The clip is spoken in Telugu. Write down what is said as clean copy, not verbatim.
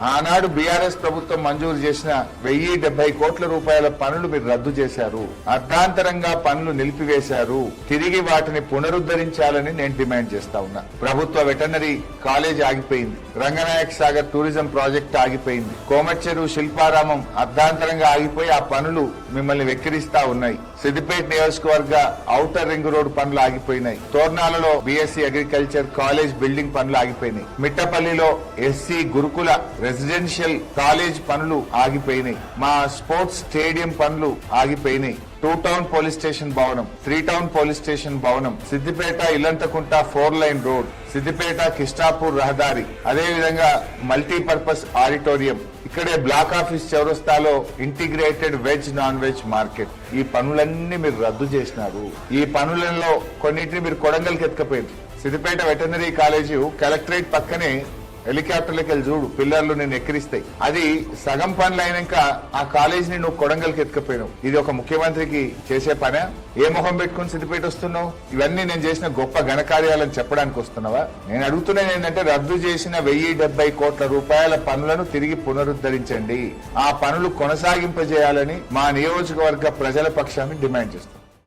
ఆనాడు బీఆర్ఎస్ ప్రభుత్వం మంజూరు చేసిన 1070 కోట్ల రూపాయల పనులు మీరు రద్దు చేశారు, అర్ధాంతరంగా పనులు నిలిపివేశారు. తిరిగి వాటిని పునరుద్ధరించాలని నేను డిమాండ్ చేస్తా ఉన్నా. ప్రభుత్వ వెటర్నరీ కాలేజ్ ఆగిపోయింది, రంగనాయక్ సాగర్ టూరిజం ప్రాజెక్ట్ ఆగిపోయింది, కోమచ్చెరువు శిల్పారామం అర్ధాంతరంగా ఆగిపోయి ఆ పనులు మిమ్మల్ని వెక్కిరిస్తా ఉన్నాయి. సిద్దిపేట నియోజకవర్గ ఔటర్ రింగ్ రోడ్ పనులు ఆగిపోయినాయి. తోర్నాలలో బీఎస్సీ అగ్రికల్చర్ కాలేజ్ బిల్డింగ్ పనులు ఆగిపోయినాయి. మిట్టపల్లిలో ఎస్సీ గురుకుల రెసిడెన్షియల్ కాలేజ్ పనులు ఆగిపోయినాయి. మా స్పోర్ట్స్ స్టేడియం పనులు ఆగిపోయినాయి. 2 టౌన్ పోలీస్ స్టేషన్ భవనం, 3 టౌన్ పోలీస్ స్టేషన్ భవనం, సిద్దిపేట ఇల్లంతకుంట 4 లైన్ రోడ్, సిద్దిపేట కిష్టాపూర్ రహదారి, అదేవిధంగా మల్టీపర్పస్ ఆడిటోరియం, ఇక్కడే బ్లాక్ ఆఫీస్ చౌరస్తాలో integrated veg non veg market. ఈ పనులన్నీ మీరు రద్దు చేసినారు. ఈ పనులలో కొన్నిటిని మీరు కొడంగల్కి ఎత్తుకపోయింది. సిద్దిపేట వెటర్నరీ కాలేజీ కలెక్టరేట్ పక్కనే హెలికాప్టర్లకి వెళ్ళి చూడు, పిల్లర్లు నేను ఎక్కిరిస్తాయి. అది సగం పనులు అయినాక ఆ కాలేజీని నువ్వు కొడంగల్కి ఎత్తుకపోయినావు. ఇది ఒక ముఖ్యమంత్రికి చేసే పనే? ఏ మొహం పెట్టుకుని సిద్దిపేట వస్తున్నావు? ఇవన్నీ నేను చేసిన గొప్ప ఘనకార్యాలను చెప్పడానికి వస్తున్నావా? నేను అడుగుతున్నది ఏంటంటే, రద్దు చేసిన 1070 కోట్ల రూపాయల పనులను తిరిగి పునరుద్ధరించండి. ఆ పనులు కొనసాగింపజేయాలని మా నియోజకవర్గ ప్రజల పక్షాన్ని డిమాండ్ చేస్తాం.